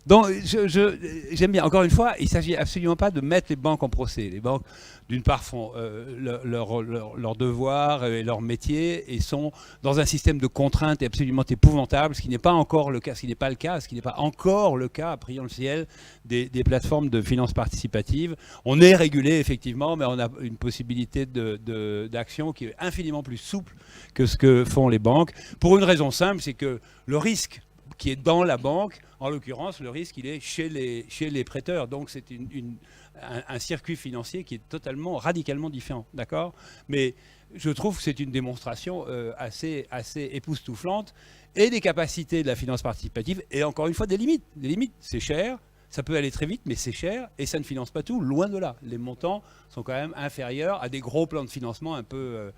Donc, j'aime bien. Encore une fois, il ne s'agit absolument pas de mettre les banques en procès. Les banques, d'une part, font leur devoir et leur métier et sont dans un système de contraintes absolument épouvantable, ce qui n'est pas encore le cas, ce qui n'est pas le cas, ce qui n'est pas encore le cas, à prions le ciel, des plateformes de finances participatives. On est régulé, effectivement, mais on a une possibilité d'action qui est infiniment plus souple que ce que font les banques, pour une raison simple, c'est que le risque qui est dans la banque, en l'occurrence, le risque, il est chez les prêteurs. Donc, c'est un circuit financier qui est totalement, radicalement différent. D'accord ? Mais je trouve que c'est une démonstration assez époustouflante et des capacités de la finance participative et encore une fois des limites. Des limites, c'est cher. Ça peut aller très vite, mais c'est cher et ça ne finance pas tout, loin de là. Les montants sont quand même inférieurs à des gros plans de financement un peu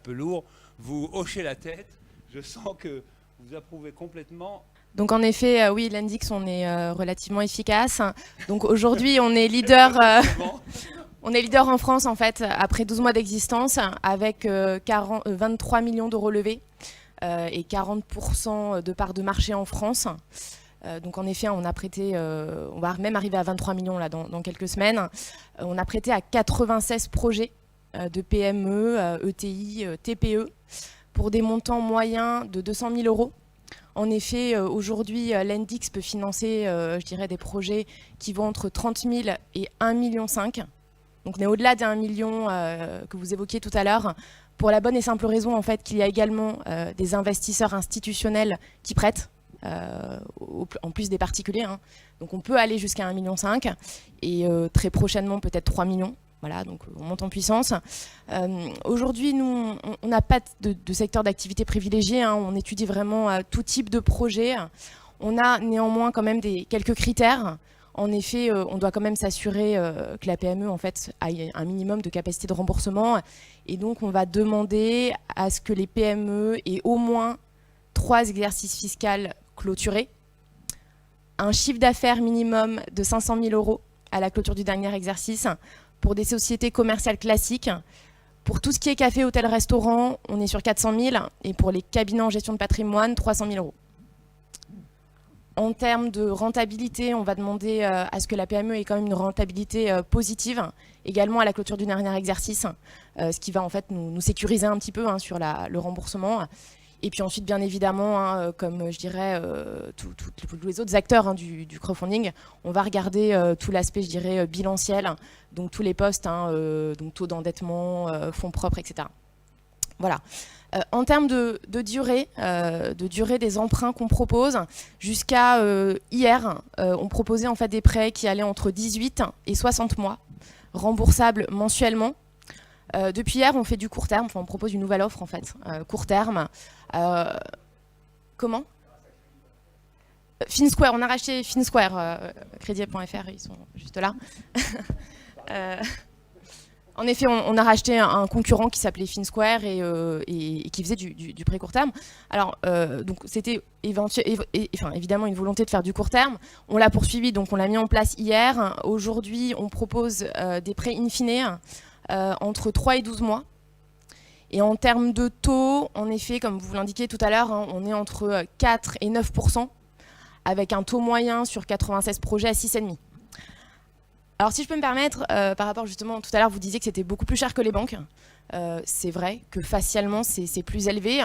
lourds. Vous hochez la tête, je sens que vous approuvez complètement. Donc en effet, oui, l'Endix, on est relativement efficace. Donc aujourd'hui, on est leader, on est leader en France en fait, après 12 mois d'existence, avec 23 millions d'euros levés et 40% de parts de marché en France. Donc en effet, on a prêté, on va même arriver à 23 millions là, dans quelques semaines. On a prêté à 96 projets de PME, ETI, TPE, pour des montants moyens de 200 000 euros. En effet, aujourd'hui, l'Endix peut financer, je dirais, des projets qui vont entre 30 000 et 1,5 million. Donc on est au-delà des 1 million que vous évoquiez tout à l'heure, pour la bonne et simple raison en fait, qu'il y a également des investisseurs institutionnels qui prêtent, en plus des particuliers. Hein. Donc on peut aller jusqu'à 1,5 million et très prochainement peut-être 3 millions. Voilà, donc on monte en puissance. Aujourd'hui, nous, on n'a pas de secteur d'activité privilégié. Hein. On étudie vraiment tout type de projet. On a néanmoins quand même quelques critères. En effet, on doit quand même s'assurer que la PME en fait, ait un minimum de capacité de remboursement. Et donc, on va demander à ce que les PME aient au moins 3 exercices fiscaux clôturés, un chiffre d'affaires minimum de 500 000 euros à la clôture du dernier exercice. Pour des sociétés commerciales classiques, pour tout ce qui est café, hôtel, restaurant, on est sur 400 000 et pour les cabinets en gestion de patrimoine, 300 000 euros. En termes de rentabilité, on va demander à ce que la PME ait quand même une rentabilité positive, également à la clôture du dernier exercice, ce qui va en fait nous sécuriser un petit peu hein, sur le remboursement. Et puis ensuite, bien évidemment, hein, comme je dirais tous les autres acteurs hein, du crowdfunding, on va regarder tout l'aspect, je dirais, bilanciel, donc tous les postes, hein, donc taux d'endettement, fonds propres, etc. Voilà. En termes de durée des emprunts qu'on propose, jusqu'à hier, on proposait en fait des prêts qui allaient entre 18 et 60 mois, remboursables mensuellement. Depuis hier, on fait du court terme, enfin, on propose une nouvelle offre en fait, court terme. Comment FinSquare, on a racheté FinSquare, crédit.fr, ils sont juste là. En effet, on a racheté un concurrent qui s'appelait FinSquare et qui faisait du prêt court terme. Alors, donc c'était évidemment une volonté de faire du court terme. On l'a poursuivi, donc on l'a mis en place hier. Aujourd'hui, on propose des prêts in fine entre 3 et 12 mois. Et en termes de taux, en effet, comme vous l'indiquiez tout à l'heure, hein, on est entre 4 et 9%, avec un taux moyen sur 96 projets à 6,5%. Alors si je peux me permettre, par rapport justement, tout à l'heure vous disiez que c'était beaucoup plus cher que les banques. C'est vrai que facialement c'est plus élevé.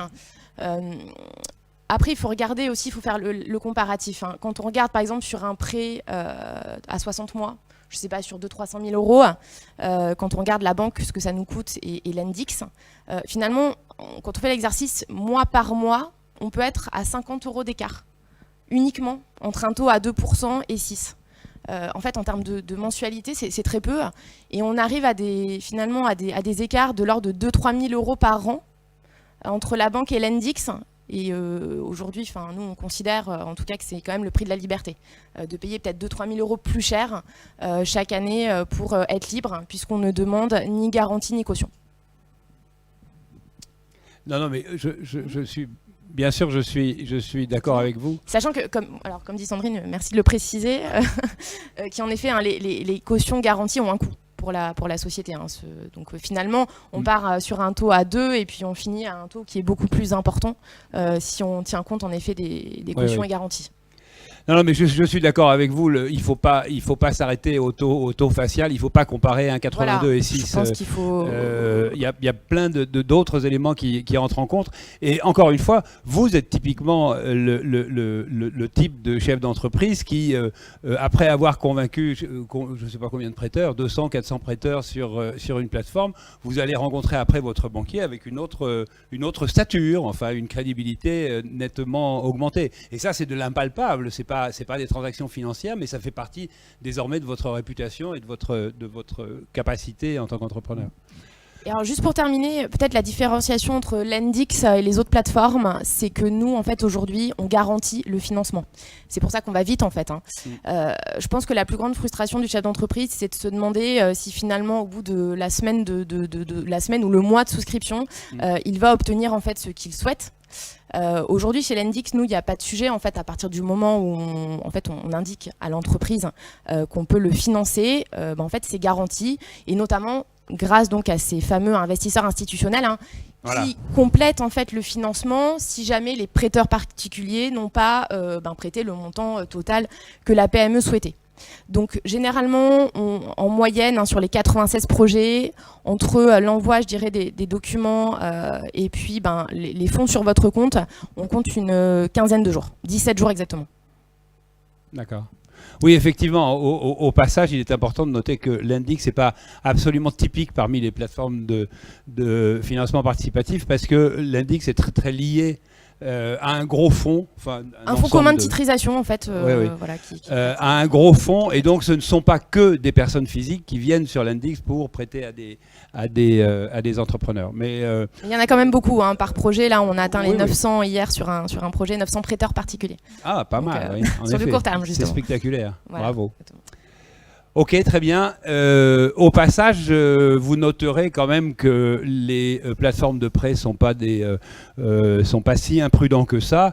Après il faut regarder aussi, il faut faire le comparatif. Hein. Quand on regarde par exemple sur un prêt à 60 mois, je ne sais pas, sur 200 000 – 300 000 euros, quand on regarde la banque, ce que ça nous coûte et l'Endix, finalement, quand on fait l'exercice mois par mois, on peut être à 50 euros d'écart, uniquement entre un taux à 2% et 6%. En fait, en termes de mensualité, c'est très peu. Et on arrive finalement à des écarts de l'ordre de 2 000 – 3 000 euros par an entre la banque et l'Endix. Et aujourd'hui, nous, on considère en tout cas que c'est quand même le prix de la liberté, de payer peut-être 2 000 – 3 000 euros plus cher chaque année pour être libre, puisqu'on ne demande ni garantie ni caution. Non, mais je suis... Bien sûr, je suis d'accord avec vous. Sachant que, comme dit Sandrine, merci de le préciser, qu'en effet, hein, les cautions garanties ont un coût pour la société. Hein, donc finalement, on part sur un taux à 2 et puis on finit à un taux qui est beaucoup plus important si on tient compte en effet des cautions et garanties. Non, mais je suis d'accord avec vous. Il faut pas s'arrêter au taux facial. Il faut pas comparer un 82 Voilà, et 6. je pense qu'il faut... Il y a plein d'autres éléments qui entrent en compte. Et encore une fois, vous êtes typiquement le type de chef d'entreprise qui, après avoir convaincu, je ne sais pas combien de prêteurs, 200, 400 prêteurs sur une plateforme, vous allez rencontrer après votre banquier avec une autre stature, enfin une crédibilité nettement augmentée. Et ça, c'est de l'impalpable. C'est pas des transactions financières, mais ça fait partie désormais de votre réputation et de votre capacité en tant qu'entrepreneur. Et alors juste pour terminer, peut-être la différenciation entre Lendix et les autres plateformes, c'est que nous, en fait, aujourd'hui, on garantit le financement. C'est pour ça qu'on va vite, en fait. Je pense que la plus grande frustration du chef d'entreprise, c'est de se demander si finalement, au bout de la semaine, la semaine ou le mois de souscription, il va obtenir en fait ce qu'il souhaite. Aujourd'hui, chez Lendix, nous, il n'y a pas de sujet. En fait, à partir du moment où on indique à l'entreprise qu'on peut le financer, en fait, c'est garanti. Et notamment grâce donc à ces fameux investisseurs institutionnels qui complètent en fait le financement si jamais les prêteurs particuliers n'ont pas prêté le montant total que la PME souhaitait. Donc généralement, en moyenne, sur les 96 projets, entre l'envoi, je dirais, des documents et puis les fonds sur votre compte, on compte une quinzaine de jours, 17 jours exactement. D'accord. Oui, effectivement, au passage, il est important de noter que Lendix n'est pas absolument typique parmi les plateformes de financement participatif parce que Lendix est très, très lié à un gros fonds. Un fonds commun de titrisation, en fait. Voilà, à un gros fonds. Et donc, ce ne sont pas que des personnes physiques qui viennent sur Lendix pour prêter à des entrepreneurs. Mais, il y en a quand même beaucoup. Par projet, là, on a atteint les 900 hier sur un projet, 900 prêteurs particuliers. Ah, pas mal, oui. En sur effet, le court terme, justement. C'est spectaculaire. Voilà, bravo. exactement. Ok, très bien. Au passage, vous noterez quand même que les plateformes de prêt sont pas si imprudents que ça.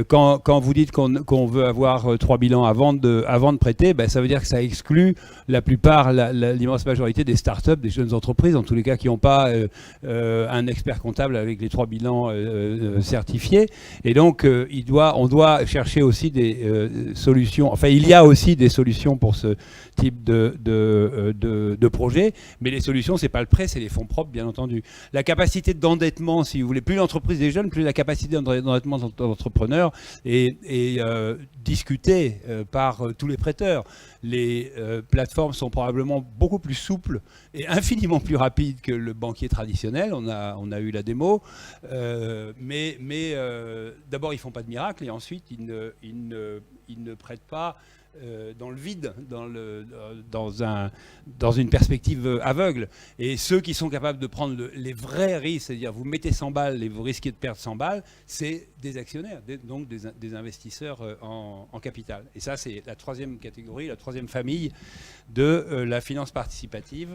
Quand vous dites qu'on veut avoir 3 bilans avant de prêter, ça veut dire que ça exclut la plupart, l'immense majorité des startups, des jeunes entreprises, en tous les cas qui n'ont pas un expert comptable avec les 3 bilans certifiés. Et donc, on doit chercher aussi des solutions. Enfin, il y a aussi des solutions pour ce type de projet, mais les solutions, c'est pas le prêt, c'est les fonds propres, bien entendu. La capacité d'endettement, si vous voulez, plus l'entreprise est jeune, plus la capacité d'endettement de l'entrepreneur est discutée par tous les prêteurs. Les plateformes sont probablement beaucoup plus souples et infiniment plus rapides que le banquier traditionnel. On a eu la démo, mais d'abord, ils font pas de miracle et ensuite, ils ne prêtent pas dans le vide, dans une perspective aveugle. Et ceux qui sont capables de prendre les vrais risques, c'est-à-dire vous mettez 100 balles et vous risquez de perdre 100 balles, c'est des actionnaires, donc des investisseurs en capital. Et ça, c'est la troisième catégorie, la troisième famille de la finance participative.